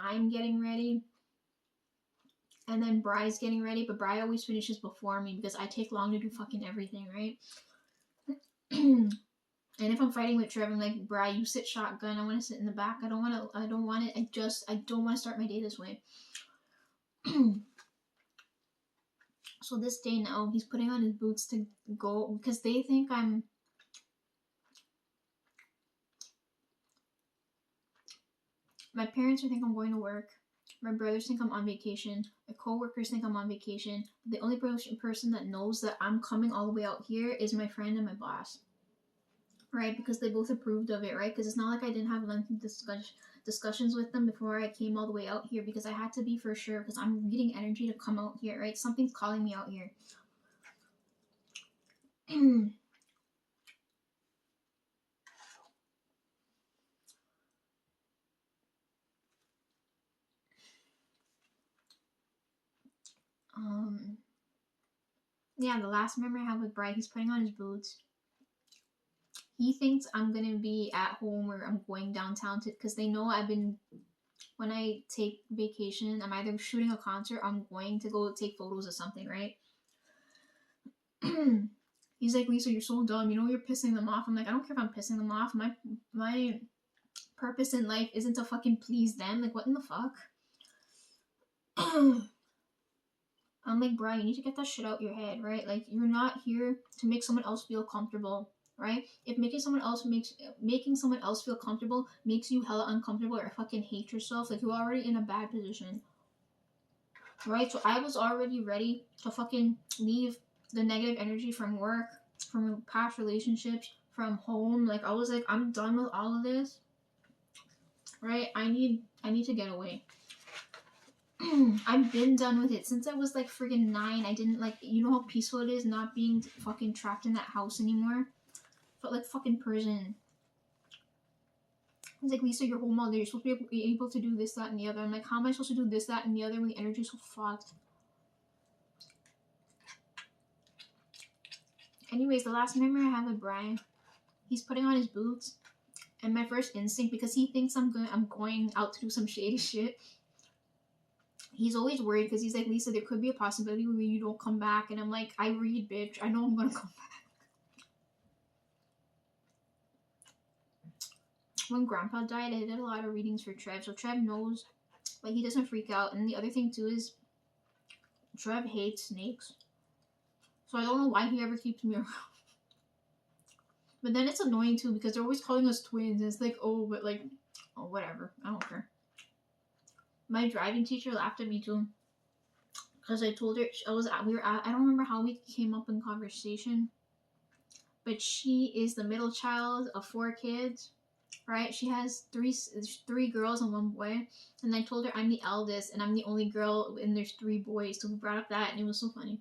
I'm getting ready. And then Bry's getting ready, but Bry always finishes before me because I take long to do fucking everything, right? And if I'm fighting with Trev, I'm like, Bry, you sit shotgun. I want to sit in the back. I don't want to. I don't want it. I don't want to start my day this way. So this day now, he's putting on his boots to go because they think I'm. My parents think I'm going to work. My brothers think I'm on vacation. My coworkers think I'm on vacation. The only person that knows that I'm coming all the way out here is my friend and my boss. Right? Because they both approved of it, right? Because it's not like I didn't have lengthy discussions with them before I came all the way out here because I had to be for sure because I'm reading energy to come out here, right? Something's calling me out here. Yeah, the last memory I have with Bright, he's putting on his boots. He thinks I'm gonna be at home or I'm going downtown because they know when I take vacation, I'm either shooting a concert or I'm going to go take photos of something, right? He's like, Lisa, you're so dumb. You know you're pissing them off. I'm like, I don't care if I'm pissing them off. My purpose in life isn't to fucking please them. Like, what in the fuck? I'm like, Brian, you need to get that shit out your head, right? Like, you're not here to make someone else feel comfortable, right? If making someone else feel comfortable makes you hella uncomfortable or fucking hate yourself, like you're already in a bad position, right? So I was already ready to fucking leave the negative energy from work, from past relationships, from home. Like I was like, I'm done with all of this, right? I need to get away. I've been done with it since I was like friggin' 9. I didn't like, you know how peaceful it is not being fucking trapped in that house anymore? Felt like fucking prison. It's like, Lisa, you're home all day. You're supposed to be able to do this, that, and the other. I'm like, how am I supposed to do this, that, and the other when the energy's so fucked? Anyways, the last memory I have with Brian, he's putting on his boots, and my first instinct, because he thinks I'm going out to do some shady shit. He's always worried because he's like, Lisa, there could be a possibility where you don't come back. And I'm like, I read, bitch. I know I'm gonna come back. When Grandpa died, I did a lot of readings for Trev, so Trev knows, like, he doesn't freak out. And the other thing too is, Trev hates snakes, so I don't know why he ever keeps me around. But then it's annoying too because they're always calling us twins. And it's like, oh, but like, oh, whatever. I don't care. My driving teacher laughed at me too because I told her I don't remember how we came up in conversation, but she is the middle child of 4 kids, right? She has three girls and 1 boy, and I told her I'm the eldest and I'm the only girl and there's 3 boys. So we brought up that and it was so funny.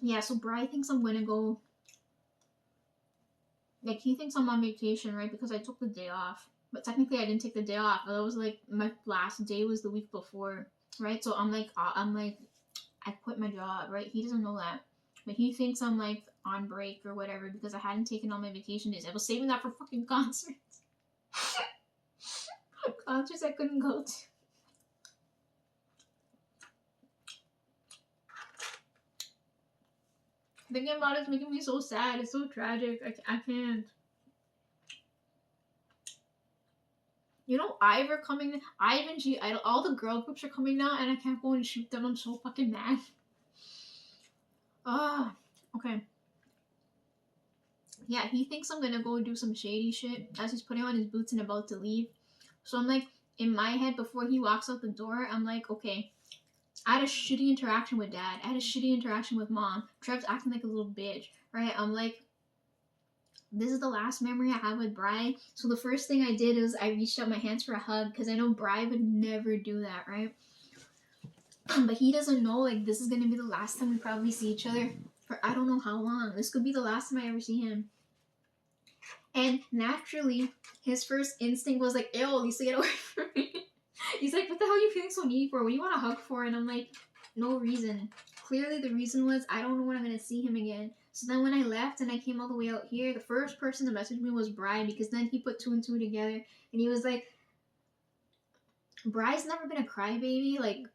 Yeah, so Bri thinks I'm gonna go. Like, he thinks I'm on vacation, right? Because I took the day off. But technically, I didn't take the day off. That was like my last day was the week before, right? So I'm like, I quit my job, right? He doesn't know that, but he thinks I'm like on break or whatever because I hadn't taken all my vacation days. I was saving that for fucking concerts. Concerts I couldn't go to. Thinking about it's making me so sad. It's so tragic. I can't. You know, Ive and G Idol, all the girl groups are coming now, and I can't go and shoot them. I'm so fucking mad. Ah, okay. Yeah, he thinks I'm gonna go do some shady shit as he's putting on his boots and about to leave. So I'm like, in my head, before he walks out the door, I'm like, okay, I had a shitty interaction with Dad. I had a shitty interaction with Mom. Trev's acting like a little bitch, right? I'm like, this is the last memory I have with Bri. So the first thing I did is I reached out my hands for a hug because I know Bri would never do that, right? But he doesn't know, like, this is going to be the last time we probably see each other for I don't know how long. This could be the last time I ever see him. And naturally, his first instinct was like, ew, Lisa, get away from me. He's like, what the hell are you feeling so needy for? What do you want a hug for? And I'm like, no reason. Clearly the reason was I don't know when I'm going to see him again. So then when I left and I came all the way out here, the first person to message me was Bri, because then he put two and two together and he was like, Bri's never been a crybaby, like,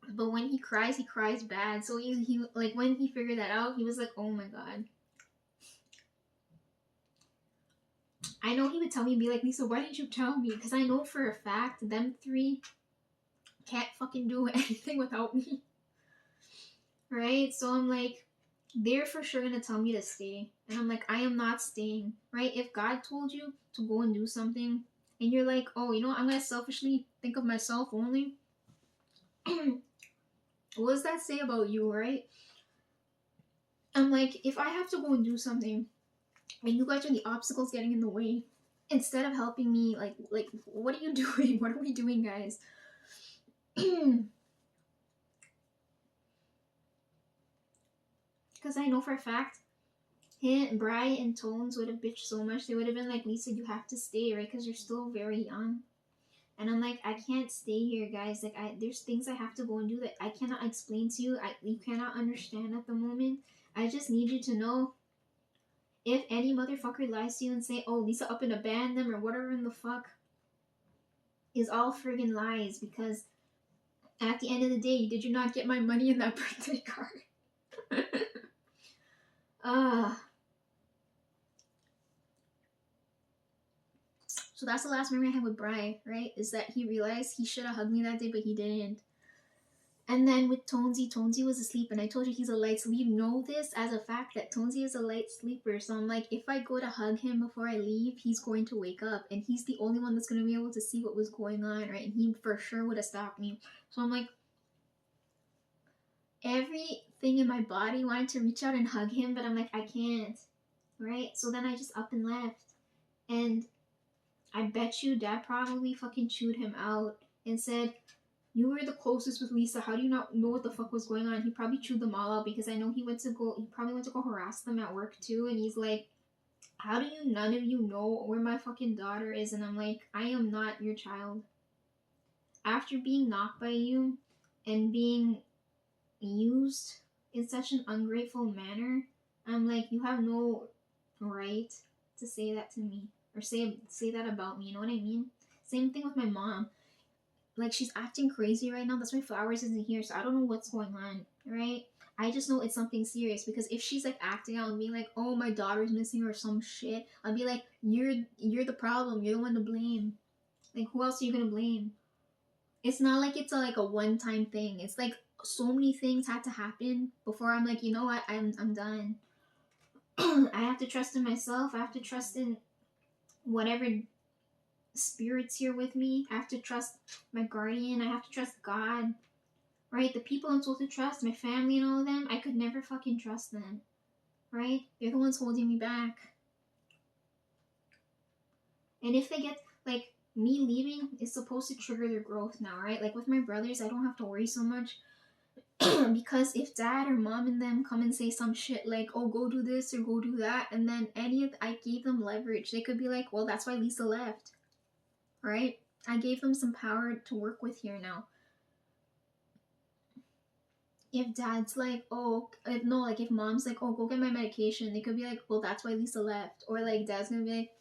but when he cries bad. So he like when he figured that out, he was like, oh my god. I know he would tell me and be like, Lisa, why didn't you tell me? Because I know for a fact them three can't fucking do anything without me. Right? So I'm like, they're for sure gonna tell me to stay. And I'm like, I am not staying. Right? If God told you to go and do something, and you're like, oh, you know what? I'm gonna selfishly think of myself only. What does that say about you, right? I'm like, if I have to go and do something, and you guys are the obstacles getting in the way, instead of helping me, like, what are you doing? What are we doing, guys? Because I know for a fact, Bri and Tones would have bitched so much. They would have been like, Lisa, you have to stay, right? Because you're still very young. And I'm like, I can't stay here, guys. Like, there's things I have to go and do that I cannot explain to you. You cannot understand at the moment. I just need you to know, if any motherfucker lies to you and say, oh, Lisa up and abandoned them or whatever in the fuck, is all friggin' lies. Because at the end of the day, did you not get my money in that birthday card? So that's the last memory I had with Bri, right? Is that he realized he should have hugged me that day, but he didn't. And then with Tonesy was asleep, and I told you he's a light sleeper. You know this as a fact that Tonesy is a light sleeper. So I'm like, if I go to hug him before I leave, he's going to wake up, and he's the only one that's going to be able to see what was going on, right? And he for sure would have stopped me. So I'm like, everything in my body wanted to reach out and hug him, but I'm like, I can't, right? So then I just up and left. And I bet you Dad probably fucking chewed him out and said, you were the closest with Lisa. How do you not know what the fuck was going on? He probably chewed them all out, because I know he probably went to go harass them at work too. And he's like, how do none of you know where my fucking daughter is? And I'm like, I am not your child. After being knocked by you and being used in such an ungrateful manner, I'm like, you have no right to say that to me. Or say that about me, you know what I mean? Same thing with my mom. Like, she's acting crazy right now. That's why Flowers isn't here, so I don't know what's going on, right? I just know it's something serious, because if she's like acting out and being like, oh, my daughter's missing or some shit, I'll be like, you're the problem. You're the one to blame. Like, who else are you gonna blame? It's not like it's like a one-time thing. It's like so many things had to happen before I'm like, you know what, I'm done. I have to trust in myself. I have to trust in whatever spirits here with me. I have to trust my guardian. I have to trust God. Right? The people I'm supposed to trust, my family and all of them, I could never fucking trust them. Right? They're the ones holding me back. And if they get, like, me leaving is supposed to trigger their growth now, right? Like with my brothers, I don't have to worry so much. Because if Dad or Mom and them come and say some shit like, oh, go do this or go do that, and then I gave them leverage, they could be like, well, that's why Lisa left. Right? I gave them some power to work with here now. If Dad's like, oh, if Mom's like, oh, go get my medication, they could be like, well, that's why Lisa left. Or like, Dad's gonna be like,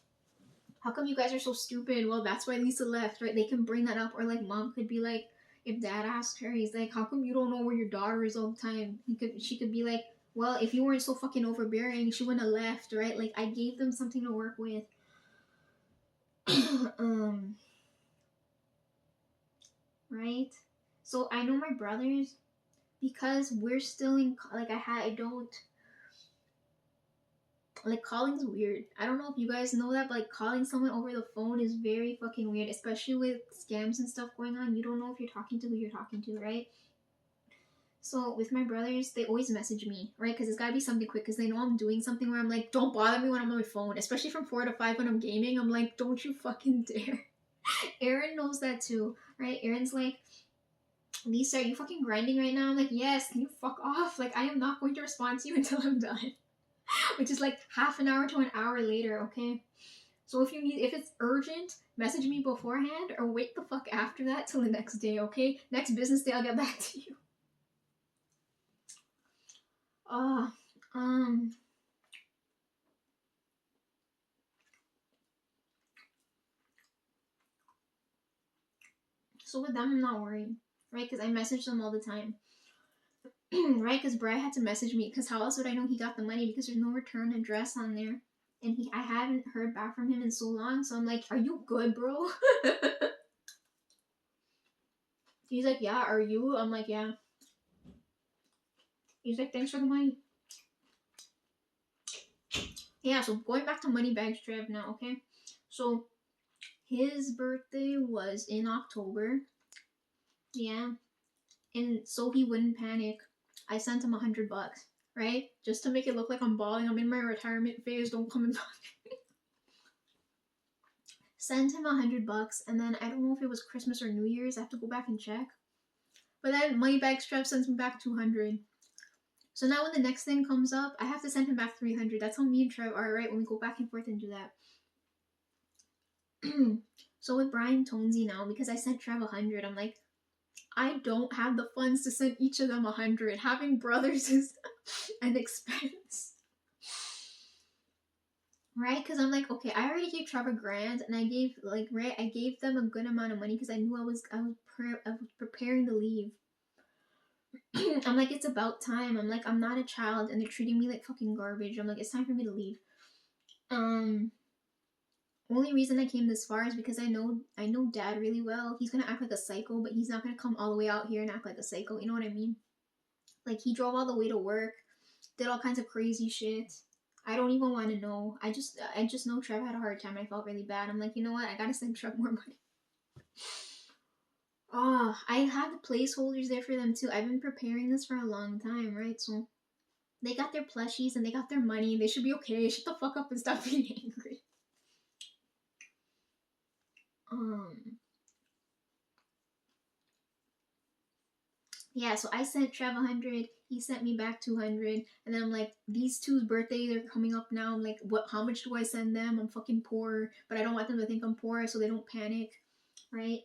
how come you guys are so stupid? Well, that's why Lisa left, right? They can bring that up. Or like, Mom could be like, if Dad asked her, he's like, how come you don't know where your daughter is all the time? She could be like, well, if you weren't so fucking overbearing, she wouldn't have left, right? Like, I gave them something to work with. Right? So I know my brothers, because we're still in, like, I don't, like, calling's weird. I don't know if you guys know that, but like, calling someone over the phone is very fucking weird, especially with scams and stuff going on. You don't know if you're talking to who you're talking to, right? So with my brothers, they always message me, right? Because it's gotta be something quick, because they know I'm doing something where I'm like, don't bother me when I'm on my phone, especially from 4 to 5 when I'm gaming. I'm like, don't you fucking dare. Aaron knows that too, right? Aaron's like, Lisa, are you fucking grinding right now? I'm like, yes, can you fuck off? Like, I am not going to respond to you until I'm done. Which is like half an hour to an hour later, okay? So if it's urgent, message me beforehand, or wait the fuck after that till the next day, okay? Next business day, I'll get back to you. Um, so with them, I'm not worried, right? Because I message them all the time, right? Because Bri had to message me, because how else would I know he got the money? Because there's no return address on there, and I hadn't heard back from him in so long. So I'm like, "Are you good, bro?" He's like, "Yeah." Are you? I'm like, "Yeah." He's like, "Thanks for the money." Yeah. So going back to Moneybags Trev now, okay? So his birthday was in October. Yeah. And so he wouldn't panic, I sent him $100, right? Just to make it look like I'm balling. I'm in my retirement phase. Don't come and sent him $100, and then I don't know if it was Christmas or New Year's. I have to go back and check. But then Moneybags Trev sends me back 200. So now when the next thing comes up, I have to send him back 300. That's how me and Trev are, right? When we go back and forth and do that. So with Brian Tonesy now, because I sent Trev 100, I'm like, I don't have the funds to send each of them 100. Having brothers is an expense. Right? Because I'm like, okay, I already gave Trevor grand, and I gave I gave them a good amount of money because I knew I was preparing to leave. I'm like, it's about time. I'm like, I'm not a child, and they're treating me like fucking garbage. I'm like, it's time for me to leave. Only reason I came this far is because I know Dad really well. He's gonna act like a psycho, but he's not gonna come all the way out here and act like a psycho. You know what I mean? Like, he drove all the way to work, did all kinds of crazy shit. I don't even want to know. I just know Trev had a hard time. I felt really bad. I'm like, you know what? I gotta send Trev more money. Oh, I have the placeholders there for them too. I've been preparing this for a long time, right? So they got their plushies and they got their money. They should be okay. Shut the fuck up and stop being angry. Yeah, so I sent Trev 100. He sent me back 200. And then I'm like, these two's birthday, they're coming up now. I'm like, what? How much do I send them? I'm fucking poor, but I don't want them to think I'm poor, so they don't panic, right?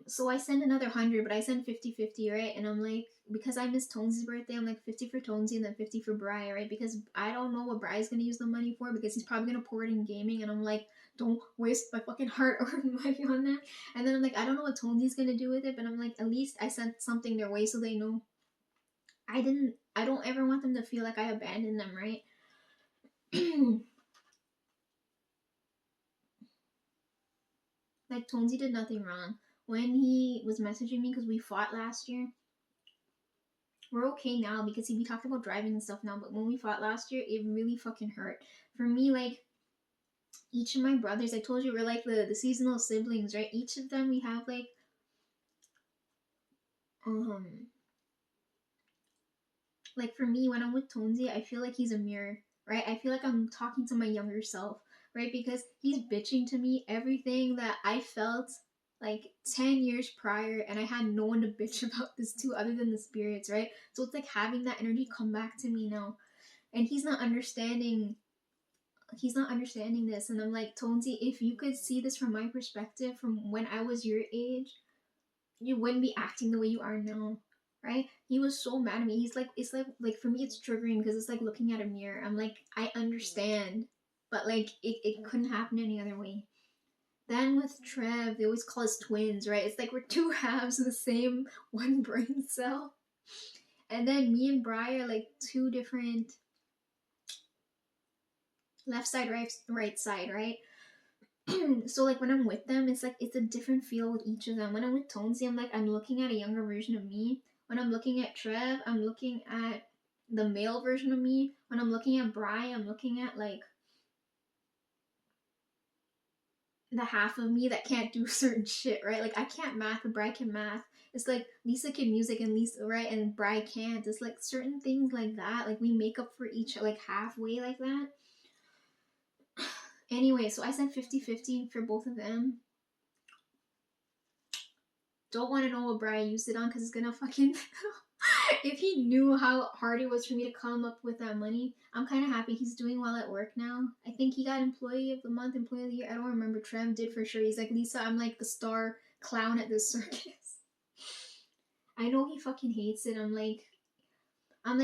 So I send another 100, but I send 50-50, right? And I'm like, because I missed Tonesy's birthday, I'm like 50 for Tonesy and then 50 for Bri, right? Because I don't know what Bri's gonna use the money for, because he's probably gonna pour it in gaming, and I'm like, don't waste my fucking hard-earned money on that. And then I'm like, I don't know what Tonesy's gonna do with it, but I'm like, at least I sent something their way so they know. I don't ever want them to feel like I abandoned them, right? Like, Tonesy did nothing wrong. When he was messaging me because we fought last year, we're okay now because we talked about driving and stuff now, but when we fought last year, it really fucking hurt. For me, like, each of my brothers, I told you, we're like the seasonal siblings, right? Each of them, we have like for me, when I'm with Tonesy, I feel like he's a mirror, right? I feel like I'm talking to my younger self, right? Because he's bitching to me everything that I felt like 10 years prior, and I had no one to bitch about this to other than the spirits, right? So it's like having that energy come back to me now. And he's not understanding this, and I'm like, Tonesy, if you could see this from my perspective, from when I was your age, you wouldn't be acting the way you are now, right? He was so mad at me. He's like, it's like for me, it's triggering because it's like looking at a mirror. I'm like, I understand, but like it couldn't happen any other way. Then with Trev, they always call us twins, right? It's like we're two halves of the same one brain cell. And then me and Bri are like two different left side, right side, right? So like when I'm with them, it's like it's a different feel with each of them. When I'm with Tonesy, I'm like, I'm looking at a younger version of me. When I'm looking at Trev, I'm looking at the male version of me. When I'm looking at Bri, I'm looking at like the half of me that can't do certain shit, right? Like I can't math, but Bri can math. It's like Lisa can music and Lisa, right, and Bri can't. It's like certain things like that. Like we make up for each, like halfway like that. Anyway, so I said 50-50 for both of them. Don't want to know what Bri used it on because it's gonna fucking. If he knew how hard it was for me to come up with that money, I'm kind of happy he's doing well at work now. I think he got Employee of the Month, Employee of the Year. I don't remember. Trev did for sure. He's like, Lisa, I'm like the star clown at this circus. I know he fucking hates it. I'm like,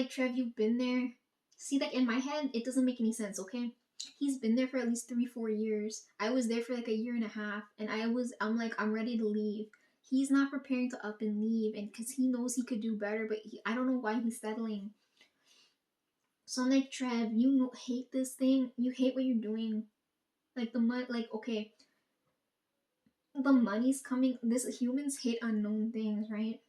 Trev, you've been there. See, like in my head, it doesn't make any sense, okay? He's been there for at least 3, 4 years. I was there for like a year and a half, and I'm like, I'm ready to leave. He's not preparing to up and leave, and because he knows he could do better, but I don't know why he's settling. So I'm like, Trev, you know, hate this thing. You hate what you're doing. Like the money, like okay, the money's coming. This humans hate unknown things, right?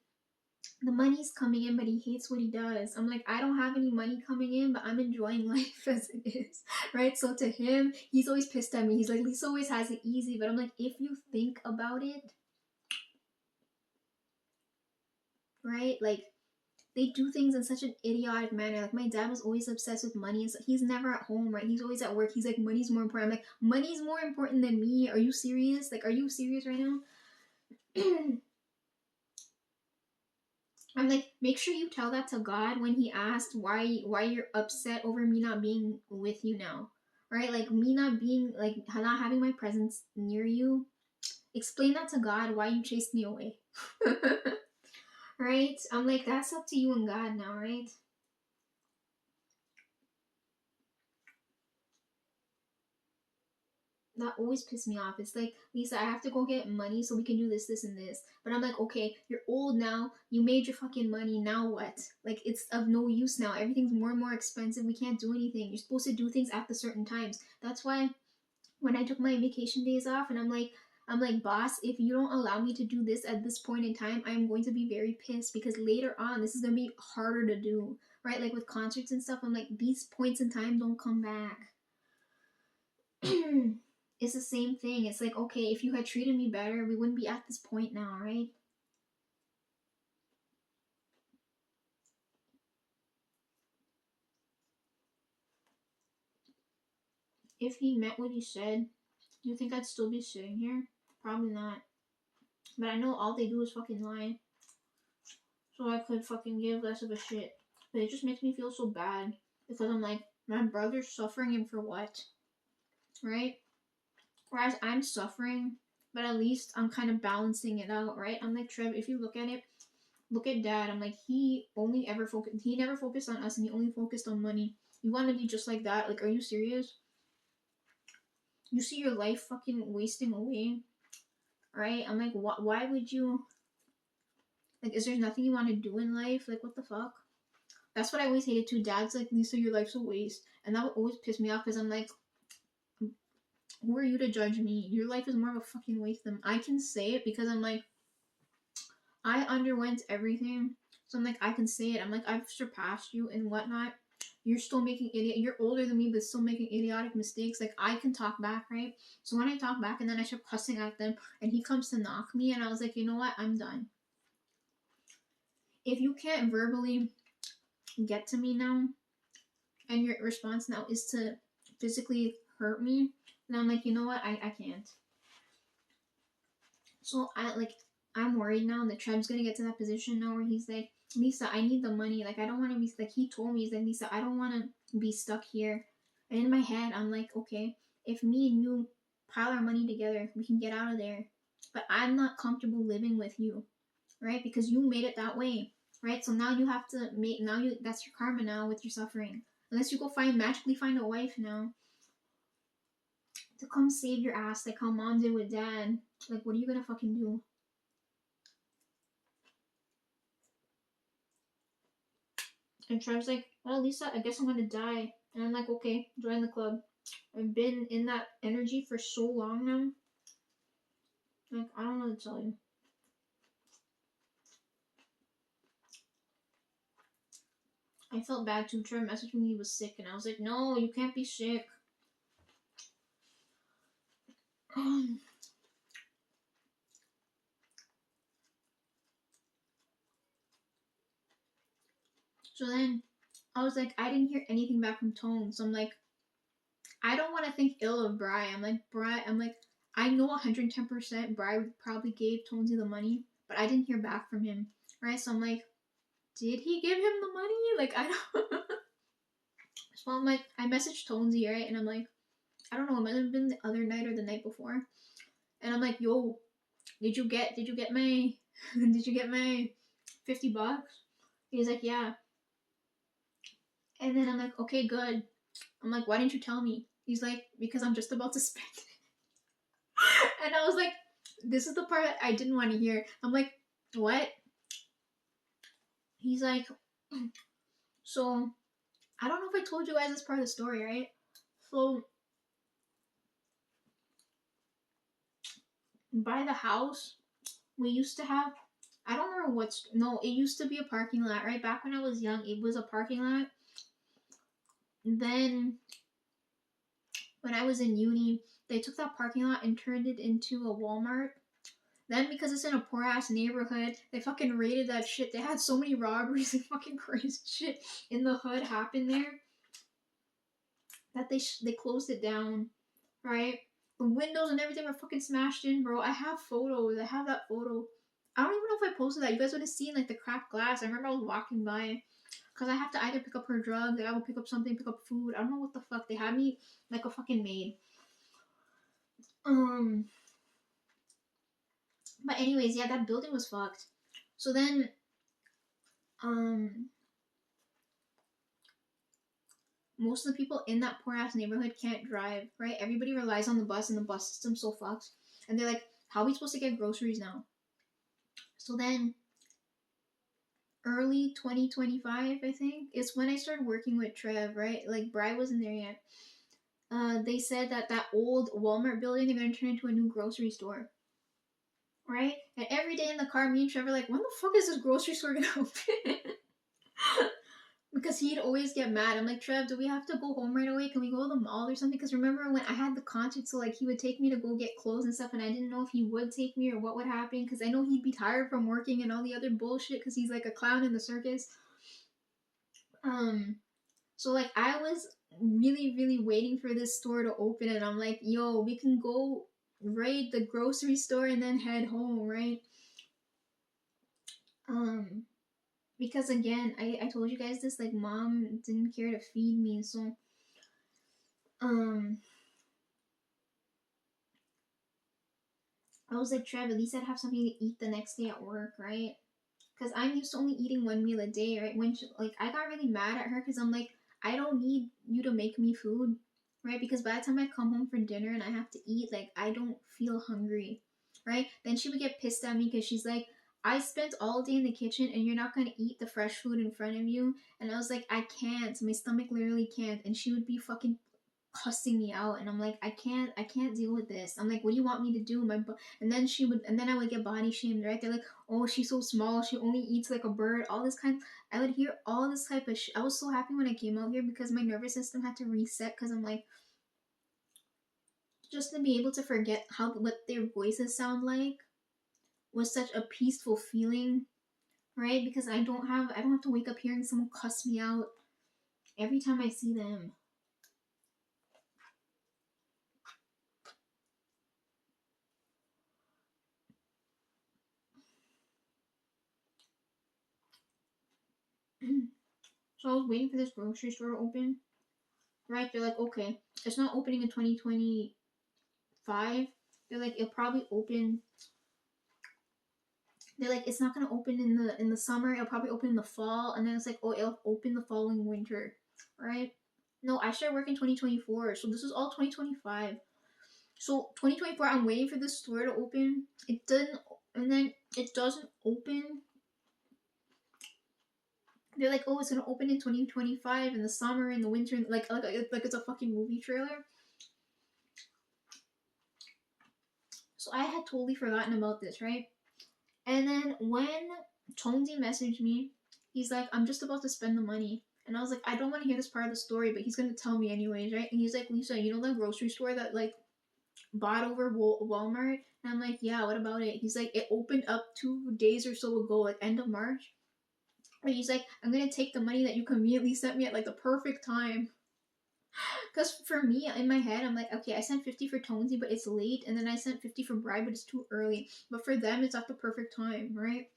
The money's coming in, but he hates what he does. I'm like, I don't have any money coming in, but I'm enjoying life as it is, right? So to him, he's always pissed at me. He's like, Lisa always has it easy, but I'm like, if you think about it, right? Like they do things in such an idiotic manner. Like my dad was always obsessed with money, and so he's never at home, right? He's always at work. He's like, money's more important. I'm like, money's more important than me. Are you serious? Like, are you serious right now? I'm like, make sure you tell that to God when He asked why you're upset over me not being with you now, right? Like me not being like not having my presence near you. Explain that to God why you chased me away, right? I'm like, that's up to you and God now, right? That always pissed me off. It's like, Lisa, I have to go get money so we can do this, this, and this. But I'm like, okay, you're old now. You made your fucking money. Now what? Like, it's of no use now. Everything's more and more expensive. We can't do anything. You're supposed to do things at the certain times. That's why when I took my vacation days off and I'm like, boss, if you don't allow me to do this at this point in time, I'm going to be very pissed because later on, this is going to be harder to do, right? Like with concerts and stuff, I'm like, these points in time don't come back. It's the same thing. It's like, okay, if you had treated me better, we wouldn't be at this point now, right? If he meant what he said, do you think I'd still be sitting here? Probably not. But I know all they do is fucking lie. So I could fucking give less of a shit. But it just makes me feel so bad. Because I'm like, my brother's suffering and for what? Right? Whereas I'm suffering, but at least I'm kind of balancing it out, right? I'm like, Trev, if you look at it, look at dad. I'm like, he never focused on us and he only focused on money. You want to be just like that? Like, are you serious? You see your life fucking wasting away, right? I'm like, why would you, like, is there nothing you want to do in life? Like, what the fuck? That's what I always hated too. Dad's like, Lisa, your life's a waste. And that would always piss me off because I'm like, who are you to judge me? Your life is more of a fucking waste than I can say it because I'm like, I underwent everything. So I'm like, I can say it. I'm like, I've surpassed you and whatnot. You're still making idiot. You're older than me, but still making idiotic mistakes. Like I can talk back, right? So when I talk back, and then I start cussing at them, and he comes to knock me, and I was like, you know what? I'm done. If you can't verbally get to me now, and your response now is to physically hurt me, then I'm like, you know what? I can't. So I'm worried now that Trev's gonna get to that position now where he's like, Lisa, I need the money. Like I don't want to be like he told me he's like, Lisa, I don't want to be stuck here. And in my head, I'm like, okay, if me and you pile our money together, we can get out of there. But I'm not comfortable living with you, right? Because you made it that way, right? So now you have to make now you that's your karma now with your suffering. Unless you go magically find a wife now to come save your ass like how mom did with dad. Like what are you gonna fucking do? And Trev's like, well, Lisa, I guess I'm gonna die. And I'm like, okay, join the club. I've been in that energy for so long now. Like, I don't know what to tell you. I felt bad too. Trev messaged me he was sick, and I was like, no, you can't be sick. So then I was like, I didn't hear anything back from Tone. So I'm like, I don't want to think ill of Bri. I'm like, I know 110% Bri probably gave Tonesy the money, but I didn't hear back from him, right? So I'm like, did he give him the money? Like, I don't. So I'm like, I messaged Tonesy, right? And I'm like, I don't know, it might have been the other night or the night before. And I'm like, yo, did you get my did you get my $50? He's like, yeah. And then I'm like, okay, good. I'm like, why didn't you tell me? He's like, because I'm just about to spend it. And I was like, this is the part I didn't want to hear. I'm like, what? He's like, so I don't know if I told you guys this part of the story, right? So by the house, we used to have, I don't remember what's, no, it used to be a parking lot, right? Back when I was young, it was a parking lot. Then when I was in uni, they took that parking lot and turned it into a Walmart. Then because it's in a poor ass neighborhood, they fucking raided that shit. They had so many robberies and fucking crazy shit in the hood happen there that they closed it down, right? The windows and everything were fucking smashed in, bro. I have photos. I have that photo. I don't even know if I posted that. You guys would have seen like the cracked glass. I remember I was walking by because I have to either pick up her drugs, I will pick up something, pick up food. I don't know what the fuck. They had me like a fucking maid. But anyways, yeah, that building was fucked. So then, most of the people in that poor ass neighborhood can't drive, right? Everybody relies on the bus, and the bus system's so fucked. And they're like, how are we supposed to get groceries now? So then, early 2025, I think, is when I started working with Trev, right? Like, Bri wasn't there yet. They said that that old Walmart building, they're gonna turn into a new grocery store, right? And every day in the car, me and Trevor like, when the fuck is this grocery store gonna open? Because he'd always get mad. I'm like, Trev, do we have to go home right away? Can we go to the mall or something? Because remember when I had the concert, so like he would take me to go get clothes and stuff, and I didn't know if he would take me or what would happen. Because I know he'd be tired from working and all the other bullshit. Because he's like a clown in the circus. So like I was really, really waiting for this store to open, and I'm like, yo, we can go raid the grocery store and then head home, right? Because again, I told you guys this, like mom didn't care to feed me, so I was like, Trev, at least I'd have something to eat the next day at work, right? Because I'm used to only eating one meal a day, right? When she, like I got really mad at her because I'm like, I don't need you to make me food, right? Because by the time I come home for dinner and I have to eat, like I don't feel hungry, right? Then she would get pissed at me because she's like, I spent all day in the kitchen and you're not gonna eat the fresh food in front of you. And I was like, I can't. My stomach literally can't. And she would be fucking cussing me out, and I'm like, I can't deal with this. I'm like, what do you want me to do? And then I would get body shamed, right? They're like, oh, she's so small, she only eats like a bird, all this kind. I would hear all this type of I was so happy when I came out here because my nervous system had to reset, because I'm like, just to be able to forget what their voices sound like was such a peaceful feeling, right? Because I don't have to wake up hearing someone cuss me out every time I see them. So I was waiting for this grocery store to open, right? They're like, okay, it's not opening in 2025. They're like, it'll probably open. They're like, it's not gonna open in the summer. It'll probably open in the fall, and then it's like, oh, it'll open the following winter, right? No, I started working 2024, so this is all 2025. So 2024, I'm waiting for this store to open. It doesn't, and then it doesn't open. They're like, oh, it's gonna open in 2025 in the summer, in the winter, like it's a fucking movie trailer. So I had totally forgotten about this, right? And then when Tonesy messaged me, he's like, I'm just about to spend the money. And I was like, I don't want to hear this part of the story, but he's going to tell me anyways, right? And he's like, Lisa, you know the grocery store that like bought over Walmart? And I'm like, yeah, what about it? He's like, it opened up 2 days or so ago, like end of March. And he's like, I'm going to take the money that you conveniently sent me at like the perfect time. Because for me, in my head, I'm like, okay, I sent 50 for Tonesy, but it's late. And then I sent 50 for Bride, but it's too early. But for them, it's at the perfect time, right?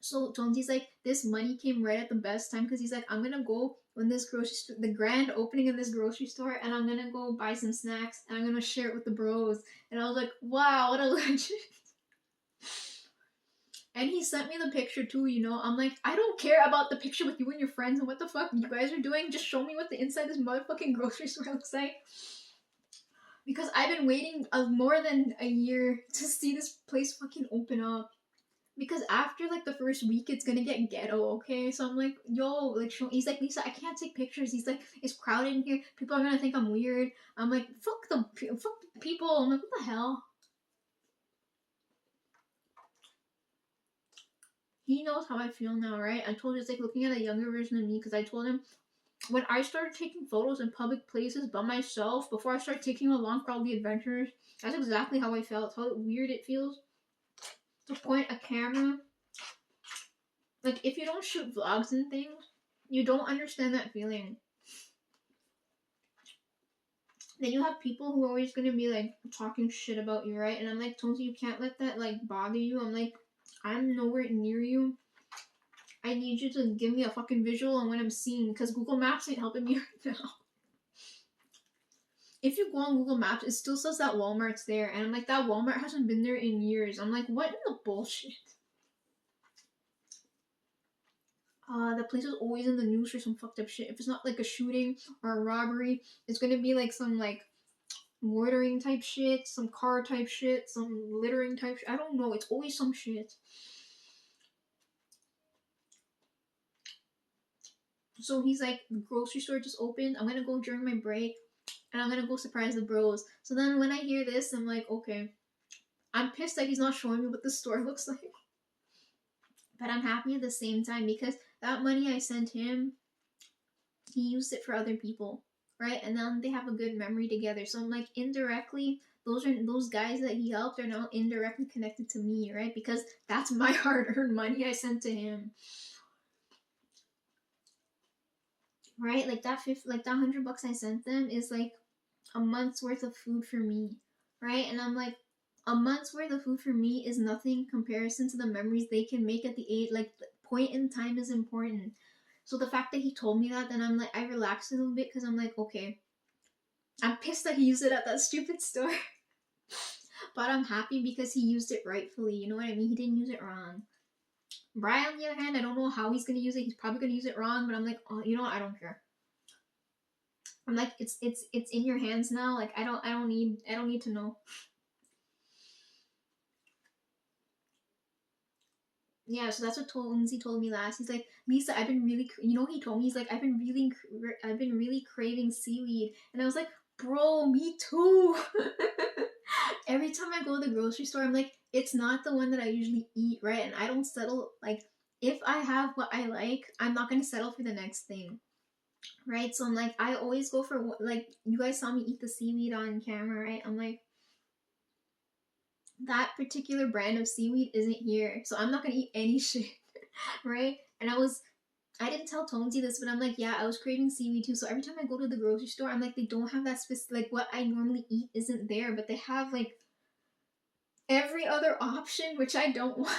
So Tonesy's like, this money came right at the best time, because he's like, I'm gonna go when this grocery store, the grand opening of this grocery store, and I'm gonna go buy some snacks, and I'm gonna share it with the bros. And I was like, wow, what a legend. And he sent me the picture too, you know. I'm like, I don't care about the picture with you and your friends and what the fuck you guys are doing. Just show me what the inside of this motherfucking grocery store looks like. Because I've been waiting more than a year to see this place fucking open up. Because after like the first week, it's gonna get ghetto, okay? So I'm like, yo, like, he's like, Lisa, I can't take pictures. He's like, it's crowded in here. People are gonna think I'm weird. I'm like, fuck the people. I'm like, what the hell? He knows how I feel now, right? I told you it's like looking at a younger version of me because I told him when I started taking photos in public places by myself before I started taking along for all the adventures, that's exactly how I felt. How weird it feels to point a camera. Like, if you don't shoot vlogs and things, you don't understand that feeling. Then you have people who are always gonna be like talking shit about you, right? And I'm like, Tonesy, you can't let that like bother you. I'm like, I'm nowhere near you. I need you to give me a fucking visual on what I'm seeing because Google Maps ain't helping me right now. If you go on Google Maps, it still says that Walmart's there. And I'm like, that Walmart hasn't been there in years. I'm like, what in the bullshit? The place is always in the news for some fucked up shit. If it's not like a shooting or a robbery, it's gonna be like some like loitering type shit, some car type shit, some littering type shit. I don't know. It's always some shit. So he's like, the grocery store just opened. I'm gonna go during my break and I'm gonna go surprise the bros. So then when I hear this, I'm like, okay. I'm pissed that he's not showing me what the store looks like. But I'm happy at the same time because that money I sent him, he used it for other people, right? And then they have a good memory together. So I'm like, indirectly, those guys that he helped are now indirectly connected to me, right? Because that's my hard-earned money I sent to him. Right? Like that $100 I sent them is like a month's worth of food for me, right? And I'm like, a month's worth of food for me is nothing in comparison to the memories they can make at the age, like, the point in time is important. So the fact that he told me that, then I'm like, I relaxed a little bit because I'm like, okay, I'm pissed that he used it at that stupid store. But I'm happy because he used it rightfully, you know what I mean? He didn't use it wrong. Brian, on the other hand, I don't know how he's gonna use it. He's probably gonna use it wrong, but I'm like, oh, you know what? I don't care. I'm like, it's in your hands now. Like, I don't need to know. Yeah, so that's what Lindsay told me last. He's like, Lisa, I've been really, you know, he told me, he's like, I've been really craving seaweed, and I was like, bro, me too. Every time I go to the grocery store, I'm like, it's not the one that I usually eat, right? And I don't settle. Like, if I have what I like, I'm not gonna settle for the next thing, right? So I'm like, I always go for what, like, you guys saw me eat the seaweed on camera, right? I'm like, that particular brand of seaweed isn't here, so I'm not gonna eat any shit, right? And I didn't tell Tonesy this, but I'm like, yeah, I was craving seaweed too. So every time I go to the grocery store, I'm like, they don't have that specific, like, what I normally eat isn't there, but they have like every other option, which I don't want.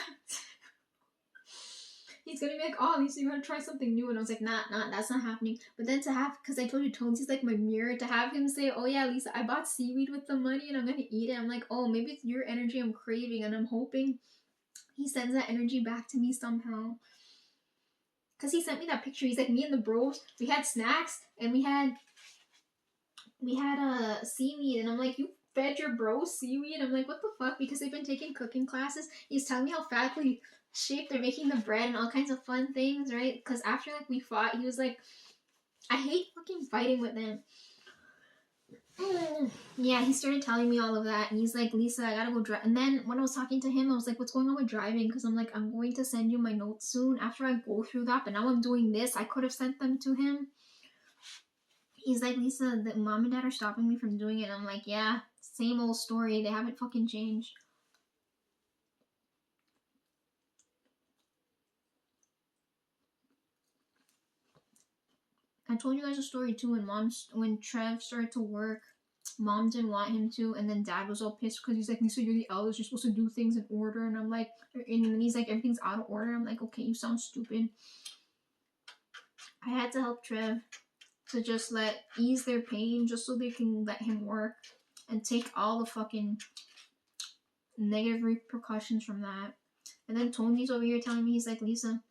He's gonna be like, oh, Lisa, you wanna try something new? And I was like, nah, that's not happening. But then to have, because I told you Tonesy's like my mirror, to have him say, oh yeah, Lisa, I bought seaweed with the money and I'm gonna eat it. I'm like, oh, maybe it's your energy I'm craving, and I'm hoping he sends that energy back to me somehow. Because he sent me that picture. He's like, me and the bros, we had snacks and we had seaweed, and I'm like, you fed your bros seaweed? I'm like, what the fuck? Because they've been taking cooking classes. He's telling me how fatly shaped they're making the bread and all kinds of fun things, right? Because after like we fought, he was like, I hate fucking fighting with them. Yeah, he started telling me all of that, and he's like, Lisa, I gotta go drive. And then when I was talking to him, I was like, what's going on with driving? Because I'm like, I'm going to send you my notes soon after I go through that, but now I'm doing this. I could have sent them to him. He's like, Lisa, the mom and dad are stopping me from doing it. And I'm like, yeah, same old story. They haven't fucking changed. I told you guys a story too. When Trev started to work, mom didn't want him to, and then dad was all pissed because he's like, Lisa, you're the eldest. You're supposed to do things in order. And I'm like, and he's like, everything's out of order. I'm like, okay, you sound stupid. I had to help Trev to just ease their pain just so they can let him work and take all the fucking negative repercussions from that. And then Tony's over here telling me, he's like, Lisa,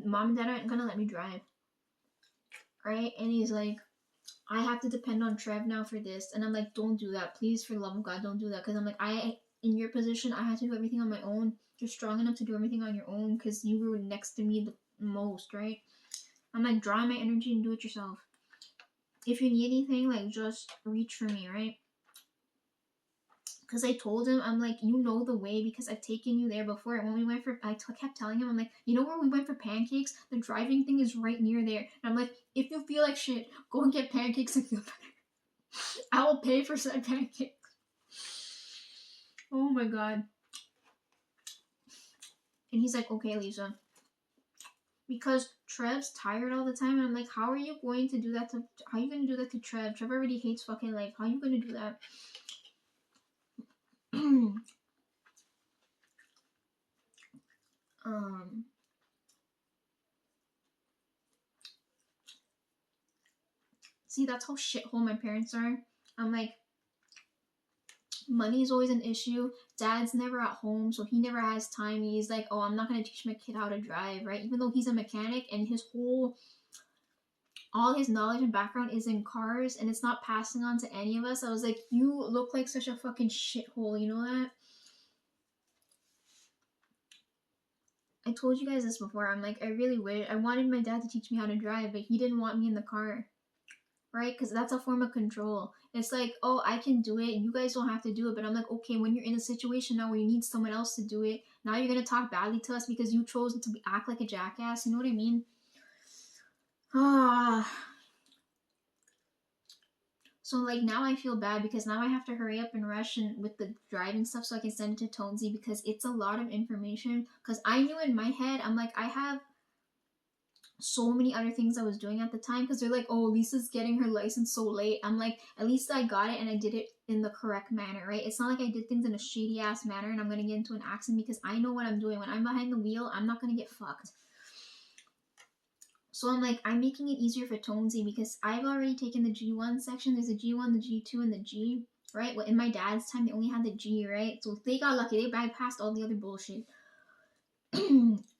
mom and dad aren't gonna let me drive, right? And he's like, I have to depend on Trev now for this. And I'm like, don't do that. Please, for the love of God, don't do that. Because I'm like, in your position, I had to do everything on my own. You're strong enough to do everything on your own because you were next to me the most, right? I'm like, draw my energy and do it yourself. If you need anything, like, just reach for me, right? Because I told him, I'm like, you know the way because I've taken you there before. And when we went for, kept telling him, I'm like, you know where we went for pancakes? The driving thing is right near there. And I'm like, if you feel like shit, go and get pancakes and feel better. I will pay for said pancakes. Oh my god. And he's like, okay, Lisa. Because Trev's tired all the time. And I'm like, how are you going to do that to, how are you going to do that to Trev? Trev already hates fucking life. How are you going to do that? See, that's how shithole my parents are. I'm like, money is always an issue. Dad's never at home, so he never has time. He's like, oh, I'm not gonna teach my kid how to drive, right? Even though he's a mechanic and all his knowledge and background is in cars and it's not passing on to any of us. I was like, you look like such a fucking shithole, you know that? I told you guys this before. I'm like, I really wish, I wanted my dad to teach me how to drive, but he didn't want me in the car, right? Because that's a form of control. It's like, oh, I can do it, and you guys don't have to do it. But I'm like, okay, when you're in a situation now where you need someone else to do it, now you're gonna talk badly to us because you chose to act like a jackass. You know what I mean? Ah. So like now I feel bad because now I have to hurry up and rush and with the driving stuff so I can send it to Tonesy because it's a lot of information. Because I knew in my head, I'm like, I have so many other things I was doing at the time because they're like, oh, Lisa's getting her license so late. I'm like, at least I got it and I did it in the correct manner, right? It's not like I did things in a shady ass manner and I'm gonna get into an accident because I know what I'm doing. When I'm behind the wheel, I'm not gonna get fucked. So I'm like, I'm making it easier for Tonesy because I've already taken the G1 section. There's the G1, the G2, and the G, right? Well, in my dad's time, they only had the G, right? So they got lucky. They bypassed all the other bullshit.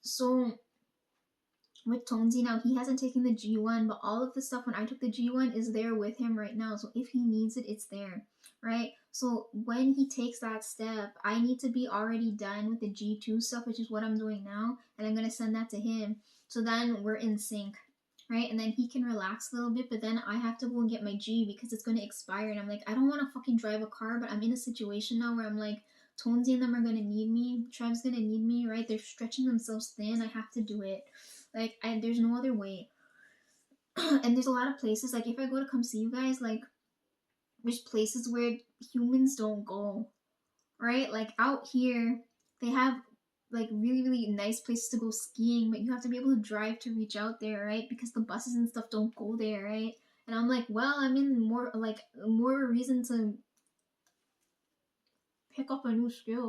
So with Tonesy now, he hasn't taken the G1, but all of the stuff when I took the G1 is there with him right now. So if he needs it, it's there, right? So when he takes that step, I need to be already done with the G2 stuff, which is what I'm doing now, and I'm gonna send that to him. So then we're in sync, right? And then he can relax a little bit, but then I have to go and get my G because it's gonna expire, and I'm like, I don't want to fucking drive a car, but I'm in a situation now where I'm like, Tonesy and them are gonna need me, Trev's gonna need me, right? They're stretching themselves thin. I have to do it. Like, there's no other way. And there's a lot of places, like, if I go to come see you guys, like, there's places where humans don't go, right? Like, out here, they have, like, really, really nice places to go skiing, but you have to be able to drive to reach out there, right? Because the buses and stuff don't go there, right? And I'm like, well, I'm in more reason to pick up a new skill.